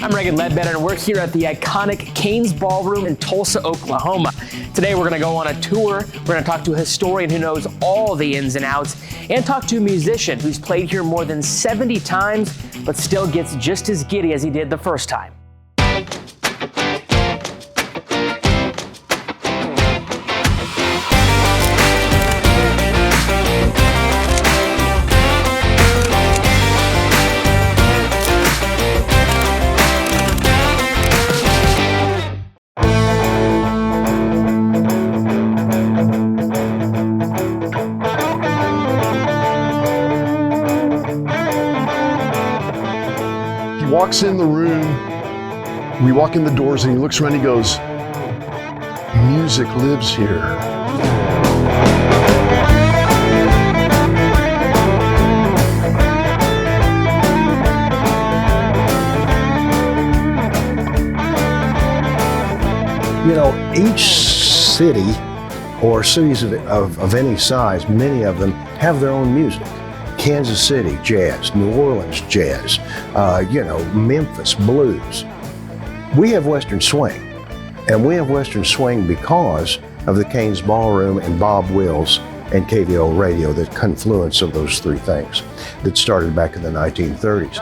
I'm Reagan Ledbetter, and we're here at the iconic Cain's Ballroom in Tulsa, Oklahoma. Today we're going to go on a tour. We're going to talk to a historian who knows all the ins and outs, and talk to a musician who's played here more than 70 times, but still gets just as giddy as he did the first time. Walks in the room, we walk in the doors, and he looks around and he goes, "Music lives here." You know, each city or cities of any size, many of them have their own music. Kansas City, jazz. New Orleans, jazz. Memphis, blues. We have Western swing, and we have Western swing because of the Cain's Ballroom and Bob Wills and KVO radio, the confluence of those three things that started back in the 1930s.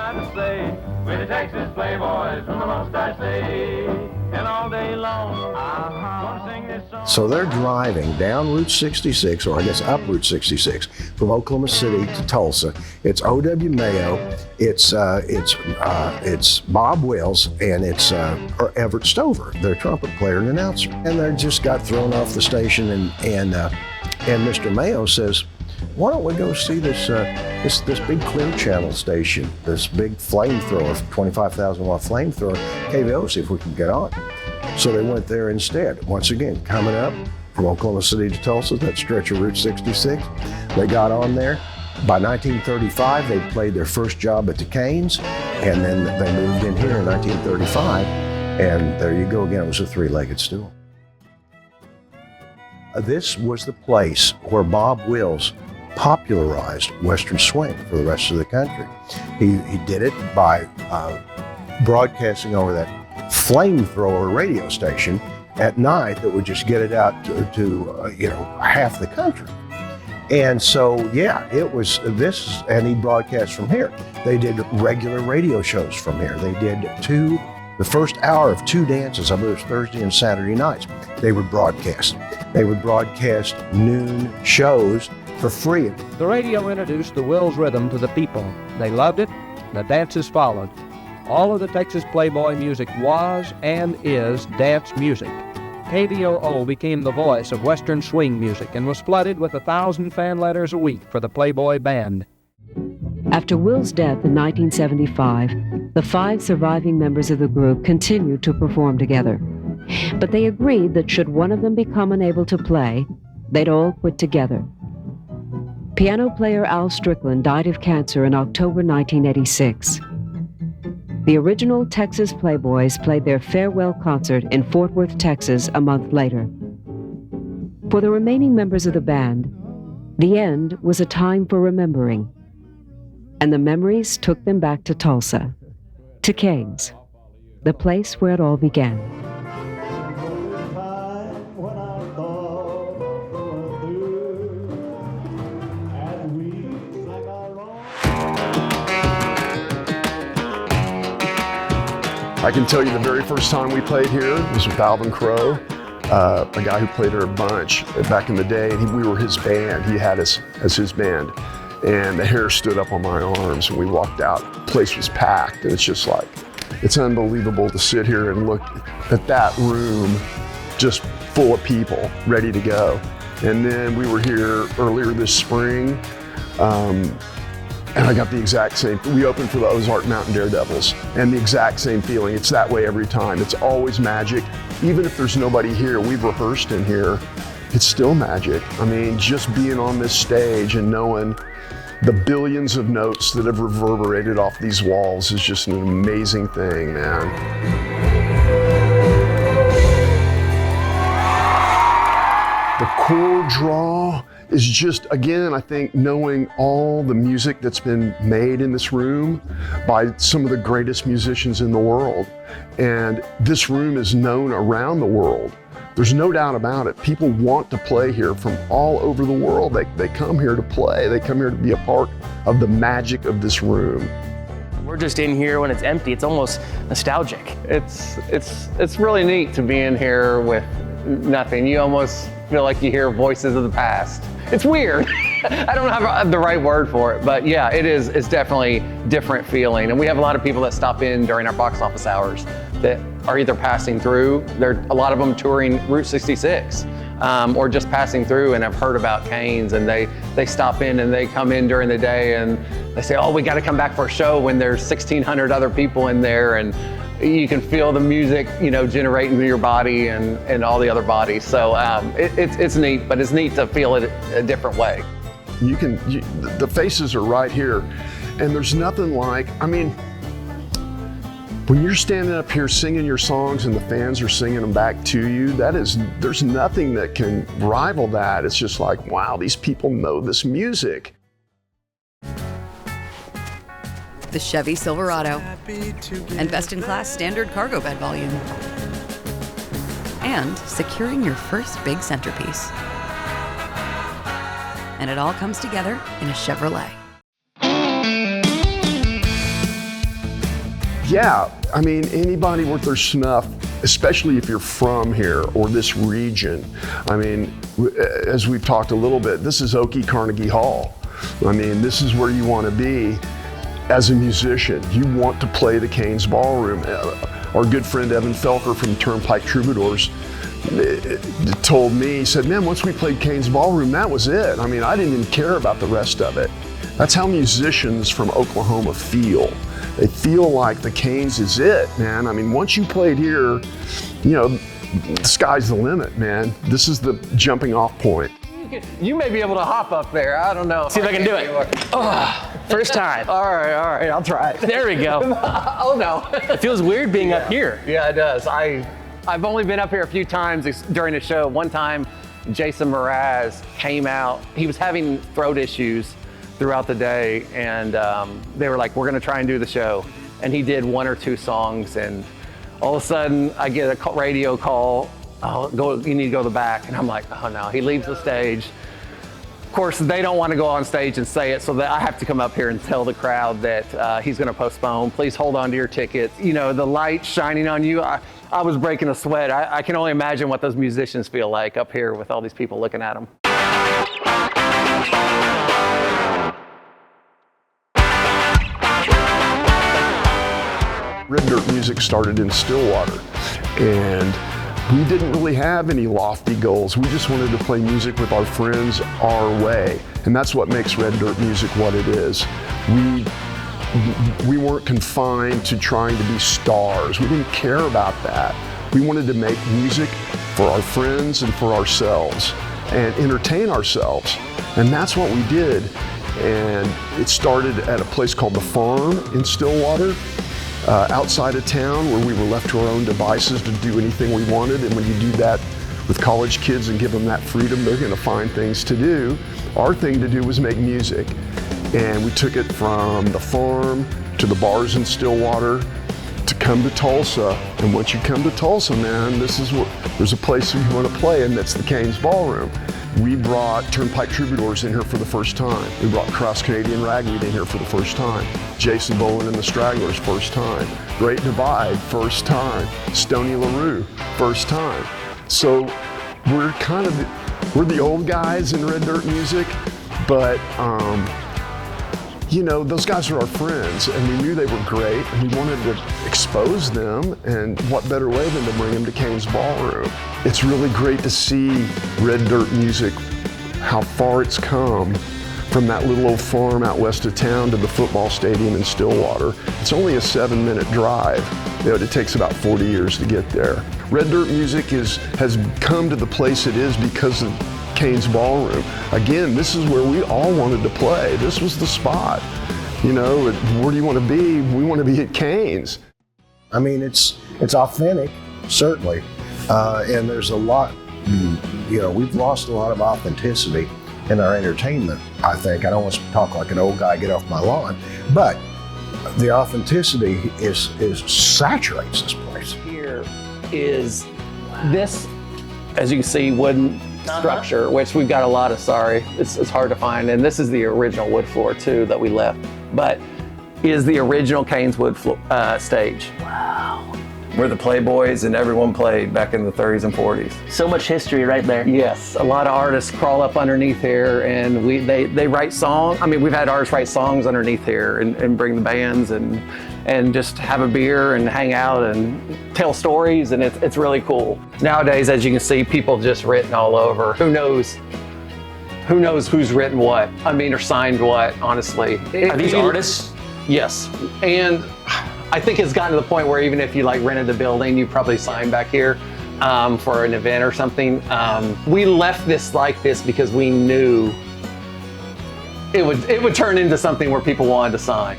We're the Texas Playboys from the Most I Say, and all day long, gonna sing this song. So they're driving down Route 66, or I guess up Route 66, from Oklahoma City to Tulsa. It's O.W. Mayo, it's Bob Wills, and it's Everett Stover, their trumpet player and announcer. And they just got thrown off the station, and Mr. Mayo says, "Why don't we go see this big Clear Channel station, this big flamethrower, 25,000 watt flamethrower, KVO, see if we can get on." So they went there instead. Once again, coming up from Oklahoma City to Tulsa, that stretch of Route 66, they got on there. By 1935, they played their first job at the Cain's, and then they moved in here in 1935, and there you go again, it was a three-legged stool. This was the place where Bob Wills popularized Western swing for the rest of the country. He did it by broadcasting over that flamethrower radio station at night that would just get it out to half the country. And so, yeah, it was this, and he broadcast from here. They did regular radio shows from here. They did the first hour of two dances, I believe it was Thursday and Saturday nights, they would broadcast. They would broadcast noon shows for free. The radio introduced the Wills rhythm to the people. They loved it, the dances followed. All of the Texas Playboy music was and is dance music. KVOO became the voice of Western swing music and was flooded with 1,000 fan letters a week for the Playboy band. After Will's death in 1975, the 5 surviving members of the group continued to perform together. But they agreed that should one of them become unable to play, they'd all quit together. Piano player Al Strickland died of cancer in October 1986. The original Texas Playboys played their farewell concert in Fort Worth, Texas, a month later. For the remaining members of the band, the end was a time for remembering, and the memories took them back to Tulsa, to Cain's, the place where it all began. I can tell you the very first time we played here was with Alvin Crow, a guy who played here a bunch back in the day, and we were his band. He had us as his band, and the hair stood up on my arms, and we walked out. The place was packed, and it's just like, it's unbelievable to sit here and look at that room just full of people ready to go. And then we were here earlier this spring, and I got the exact same. We opened for the Ozark Mountain Daredevils, and the exact same feeling. It's that way every time. It's always magic. Even if there's nobody here, we've rehearsed in here, it's still magic. I mean, just being on this stage and knowing the billions of notes that have reverberated off these walls is just an amazing thing, man. The core draw is just, again, I think knowing all the music that's been made in this room by some of the greatest musicians in the world. And this room is known around the world. There's no doubt about it. People want to play here from all over the world. They come here to play. They come here to be a part of the magic of this room. We're just in here when it's empty. It's almost nostalgic. It's really neat to be in here with nothing. You almost feel like you hear voices of the past. It's weird. I don't have the right word for it, but yeah, it's definitely different feeling. And we have a lot of people that stop in during our box office hours that are either passing through, a lot of them touring Route 66, or just passing through and have heard about Cain's, and they stop in and they come in during the day and they say, oh, we got to come back for a show when there's 1,600 other people in there, and you can feel the music, generating through your body and all the other bodies. So it's neat, but it's neat to feel it a different way. The faces are right here, and there's nothing like, when you're standing up here singing your songs and the fans are singing them back to you, there's nothing that can rival that. It's just like, wow, these people know this music. The Chevy Silverado, and best-in-class standard cargo bed volume, and securing your first big centerpiece. And it all comes together in a Chevrolet. Yeah, anybody worth their snuff, especially if you're from here or this region. As we've talked a little bit, this is Okie Carnegie Hall. This is where you want to be as a musician. You want to play the Cain's Ballroom. Our good friend Evan Felker from Turnpike Troubadours told me, he said, man, once we played Cain's Ballroom, that was it. I didn't even care about the rest of it. That's how musicians from Oklahoma feel. They feel like the Cain's is it, man. Once you played here, the sky's the limit, man. This is the jumping off point. You may be able to hop up there. I don't know. See if I can do it. First time. All right, I'll try it. There we go. Oh no. It feels weird being up here. Yeah, it does. I've only been up here a few times during the show. One time, Jason Mraz came out. He was having throat issues throughout the day, and they were like, we're gonna try and do the show. And he did 1 or 2 songs, and all of a sudden I get a radio call, you need to go to the back. And I'm like, oh no, he leaves the stage. Of course, they don't want to go on stage and say it, so that I have to come up here and tell the crowd that he's gonna postpone. Please hold on to your tickets. The light shining on you, I was breaking a sweat. I can only imagine what those musicians feel like up here with all these people looking at them. Red Dirt Music started in Stillwater, and we didn't really have any lofty goals. We just wanted to play music with our friends our way, and that's what makes Red Dirt Music what it is. We weren't confined to trying to be stars. We didn't care about that. We wanted to make music for our friends and for ourselves and entertain ourselves, and that's what we did. And it started at a place called The Farm in Stillwater, outside of town, where we were left to our own devices to do anything we wanted. And when you do that with college kids and give them that freedom, they're gonna find things to do. Our thing to do was make music. And we took it from the farm to the bars in Stillwater to come to Tulsa. And once you come to Tulsa, man, there's a place you wanna play, and that's the Cain's Ballroom. We brought Turnpike Troubadours in here for the first time. We brought Cross Canadian Ragweed in here for the first time. Jason Bowen and the Stragglers, first time. Great Divide, first time. Stoney LaRue, first time. So we're the old guys in Red Dirt Music, but those guys are our friends, and we knew they were great, and we wanted to expose them, and what better way than to bring them to Cain's Ballroom. It's really great to see Red Dirt Music, how far it's come from that little old farm out west of town to the football stadium in Stillwater. It's only a 7-minute drive. It takes about 40 years to get there. Red Dirt Music has come to the place it is because of Cain's Ballroom. Again, this is where we all wanted to play. This was the spot. Where do you want to be? We want to be at Cain's. It's authentic, certainly, and there's a lot. We've lost a lot of authenticity in our entertainment, I think. I don't want to talk like an old guy, get off my lawn, but the authenticity is saturates this place. Here is this, as you can see, wooden structure, which we've got a lot of, sorry, it's hard to find. And this is the original wood floor too that we left, but is the original Cain's wood stage. Wow. Where the Playboys and everyone played back in the 30s and 40s. So much history right there. Yes, a lot of artists crawl up underneath here, and they write songs. I mean, we've had artists write songs underneath here and bring the bands and just have a beer and hang out and tell stories, and it's really cool. Nowadays, as you can see, people just written all over. Who knows who's written what? I mean, or signed what, honestly. Are these artists? Yes, and I think it's gotten to the point where even if you like rented the building, you probably signed back here for an event or something. We left this like this because we knew it would turn into something where people wanted to sign.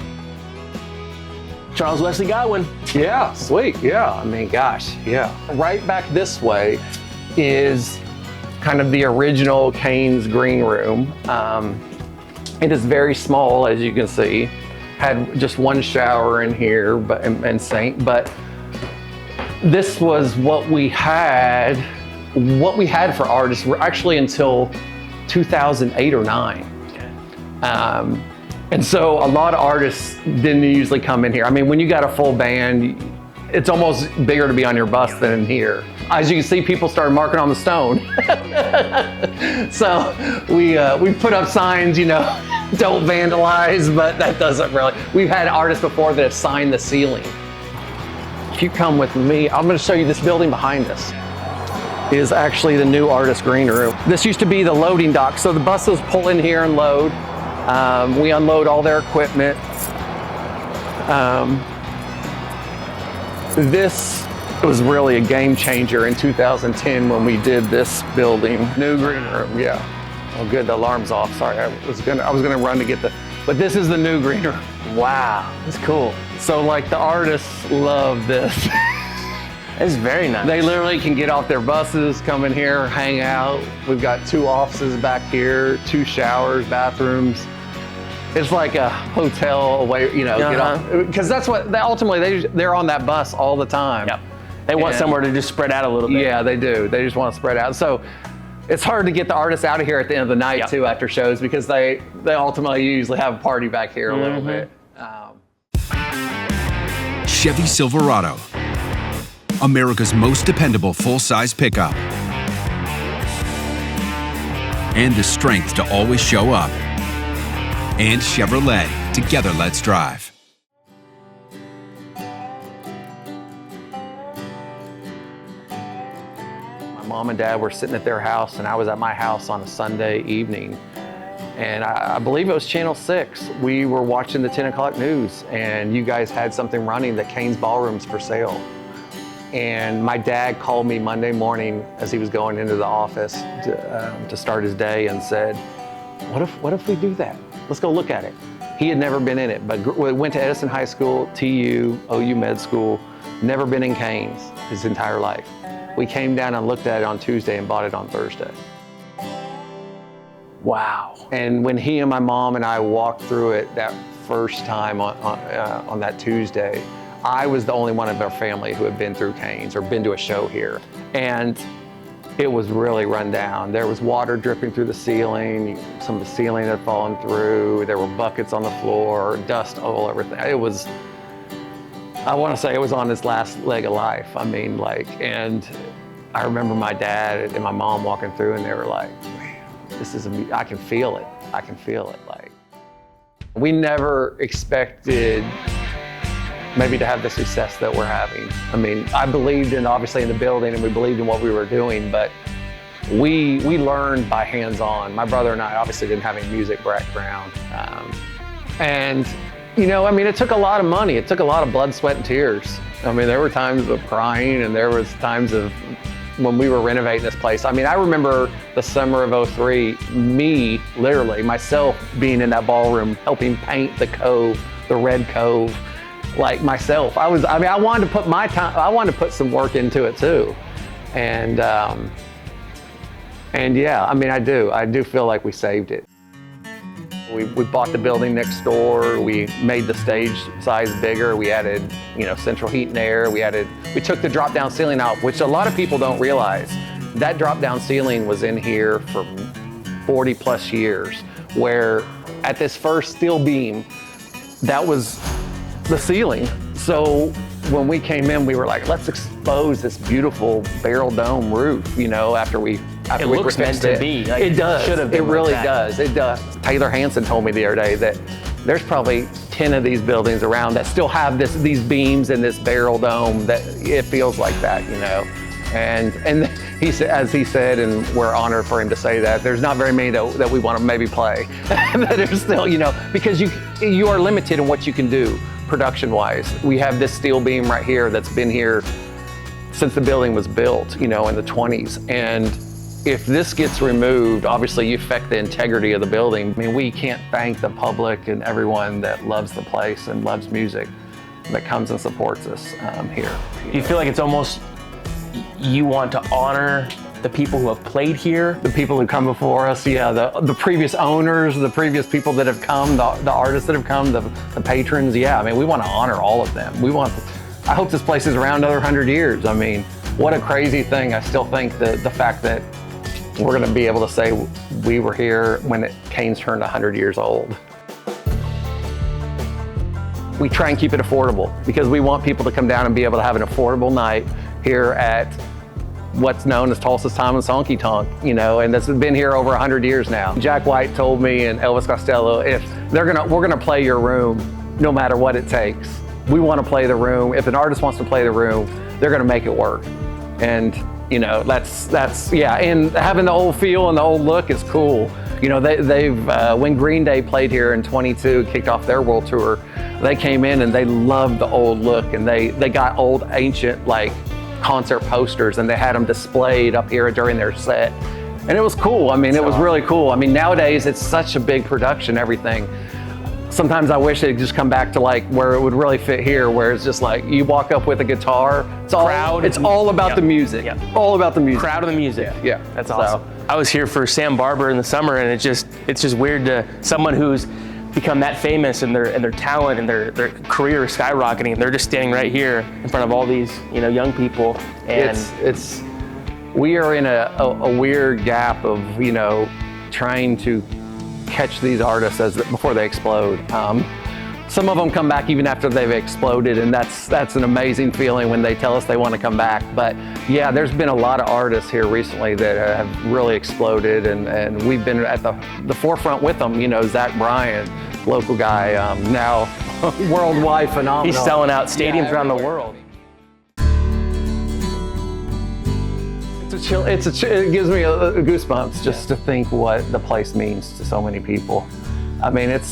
Charles Wesley Godwin. Yeah, sweet, yeah, I mean, gosh, yeah. Right back this way is kind of the original Cain's green room. It is very small, as you can see. Had just one shower in here and sink, but this was what we had for artists actually until 2008 or 9. And so a lot of artists didn't usually come in here. I mean, when you got a full band, it's almost bigger to be on your bus than in here. As you can see, people started marking on the stone. So we put up signs, you know, don't vandalize, but that doesn't really. We've had artists before that have signed the ceiling. If you come with me, I'm gonna show you this building behind us is actually the new artist green room. This used to be the loading dock, so the buses pull in here and load. We unload all their equipment. This was really a game changer in 2010 when we did this building. New green room, yeah. Oh good, the alarm's off, sorry. I was gonna run to get but this is the new green room. Wow, that's cool. So like the artists love this. It's very nice. They literally can get off their buses, come in here, hang out. We've got 2 offices back here, 2 showers, bathrooms. It's like a hotel away, you know, get off. Because that's what, ultimately, they're on that bus all the time. Yep. They want somewhere to just spread out a little bit. Yeah, they do. They just want to spread out. So it's hard to get the artists out of here at the end of the night, too, after shows, because they ultimately usually have a party back here a little bit. Chevy Silverado, America's most dependable full-size pickup. And the strength to always show up. And Chevrolet, together let's drive. My mom and dad were sitting at their house, and I was at my house on a Sunday evening. And I believe it was Channel 6. We were watching the 10 o'clock news, and you guys had something running that Cain's Ballroom's for sale. And my dad called me Monday morning as he was going into the office to start his day and said, what if we do that? Let's go look at it. He had never been in it, but went to Edison High School, TU, OU Med School, never been in Cain's his entire life. We came down and looked at it on Tuesday and bought it on Thursday. Wow. And when he and my mom and I walked through it that first time on that Tuesday, I was the only one of our family who had been through Cain's or been to a show here. And it was really run down. There was water dripping through the ceiling. Some of the ceiling had fallen through. There were buckets on the floor, dust all everything. It was, I want to say it was on its last leg of life. I mean, like, and I remember my dad and my mom walking through and they were like, man, this is, I can feel it. I can feel it. Like, we never expected maybe to have the success that we're having. I mean, I believed in, obviously, in the building, and we believed in what we were doing, but we learned by hands-on. My brother and I obviously didn't have any music background. And, you know, I mean, it took a lot of money. It took a lot of blood, sweat, and tears. I mean, there were times of crying, and there was times of when we were renovating this place. I mean, I remember the summer of '03, me, literally, myself being in that ballroom, helping paint the cove, the red cove, like myself. I wanted to put my time, I wanted to put some work into it too. And And yeah, I mean, I do feel like we saved it. We bought the building next door. We made the stage size bigger. We added, central heat and air. We took the drop-down ceiling out, which a lot of people don't realize. That drop-down ceiling was in here for 40 plus years, where at this first steel beam, that was the ceiling. So when we came in, we were like, let's expose this beautiful barrel dome roof, after we It looks meant to be. Like, it does. Should have been it really like that. does. It does. Taylor Hansen told me the other day that there's probably 10 of these buildings around that still have these beams and this barrel dome that it feels like that, And he said, as he said, and we're honored for him to say that, there's not very many that we want to maybe play. That are still, because you are limited in what you can do production-wise. We have this steel beam right here that's been here since the building was built, in the 20s. And if this gets removed, obviously you affect the integrity of the building. I mean, we can't thank the public and everyone that loves the place and loves music that comes and supports us here. Do you feel like it's almost, you want to honor the people who have played here? The people who come before us, yeah, the previous owners, the previous people that have come, the artists that have come, the patrons, yeah. I mean, we want to honor all of them. I hope this place is around another 100 years. I mean, what a crazy thing. I still think that the fact that we're going to be able to say we were here when Cain's turned 100 years old. We try and keep it affordable because we want people to come down and be able to have an affordable night here at what's known as Tulsa's Timeless Honky Tonk, and that's been here over 100 years now. Jack White told me and Elvis Costello, if we're gonna play your room no matter what it takes. We want to play the room. If an artist wants to play the room, they're gonna make it work. And that's yeah, and having the old feel and the old look is cool. They've when Green Day played here in 22, kicked off their world tour, they came in and they loved the old look, and they got old ancient concert posters and they had them displayed up here during their set. And it was cool. I mean, it was really cool. I mean, nowadays it's such a big production, everything. Sometimes I wish it'd just come back to where it would really fit here, where it's just you walk up with a guitar, it's all about the music. Yeah. All about the music. Crowd of the music. Yeah. That's awesome. I was here for Sam Barber in the summer, and it's just weird to someone who's become that famous and their talent and their career is skyrocketing, and they're just standing right here in front of all these young people. And we are in a weird gap of trying to catch these artists before they explode. Some of them come back even after they've exploded, and that's an amazing feeling when they tell us they want to come back. But yeah, there's been a lot of artists here recently that have really exploded, and we've been at the forefront with them. Zach Bryan, local guy, now worldwide phenomenal. He's selling out stadiums around the world. It gives me goosebumps just to think what the place means to so many people. I mean, it's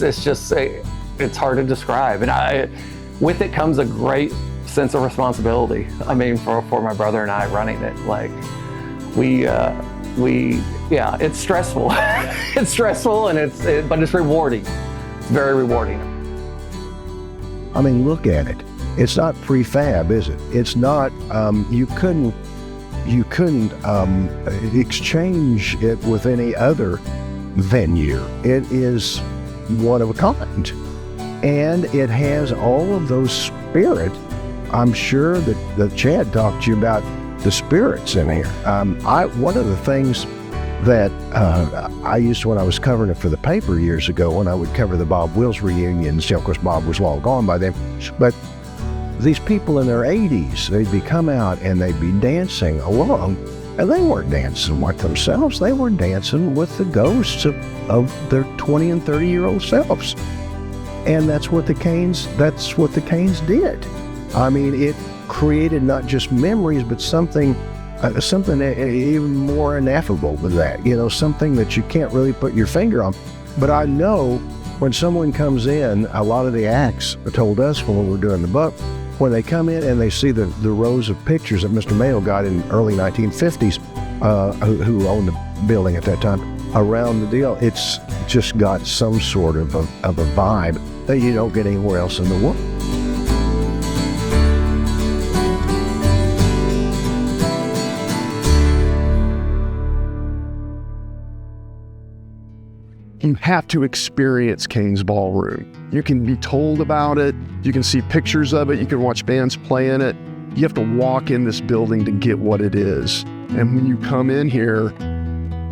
hard to describe, and with it comes a great sense of responsibility. I mean, for my brother and I running it, it's stressful. It's stressful, but it's rewarding. It's very rewarding. I mean, look at it. It's not prefab, is it? It's not. You couldn't exchange it with any other venue. It is one of a kind. And it has all of those spirit. I'm sure that Chad talked to you about the spirits in here. One of the things that I used to, when I was covering it for the paper years ago, when I would cover the Bob Wills reunions, of course Bob was long gone by then, but these people in their 80s, they'd be come out and they'd be dancing along, and they weren't dancing with themselves, they were dancing with the ghosts of their 20 and 30-year-old selves. And that's what the Cains did. I mean, it created not just memories, but something even more ineffable than that. Something that you can't really put your finger on. But I know when someone comes in, a lot of the acts told us when we were doing the book, when they come in and they see the rows of pictures that Mr. Mayo got in early 1950s, who owned the building at that time, around the deal, it's just got some sort of a vibe that you don't get anywhere else in the world. you have to experience Cain's Ballroom. You can be told about it, you can see pictures of it, you can watch bands play in it. You have to walk in this building to get what it is. And when you come in here,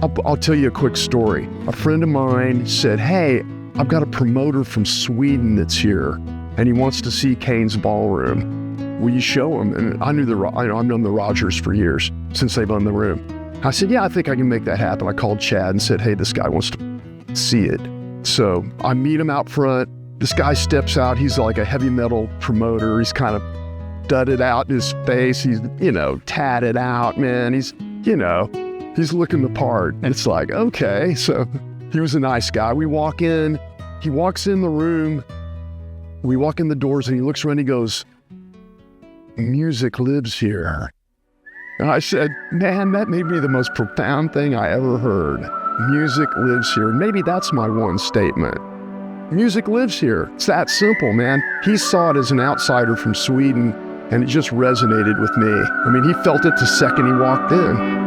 I'll tell you a quick story. A friend of mine said, hey, I've got a promoter from Sweden that's here, and he wants to see Cain's Ballroom. Will you show him? And I've known the Rogers for years, since they've owned the room. I said, yeah, I think I can make that happen. I called Chad and said, hey, this guy wants to see it. So I meet him out front. This guy steps out. He's like a heavy metal promoter. He's kind of dudded out in his face. He's, tatted out, man. He's looking the part. And it's like, okay. So he was a nice guy. We walk in. He walks in the room. We walk in the doors and he looks around and he goes, music lives here. And I said, man, that may be the most profound thing I ever heard. Music lives here. Maybe that's my one statement. Music lives here. It's that simple, man. He saw it as an outsider from Sweden, and it just resonated with me. I mean, he felt it the second he walked in.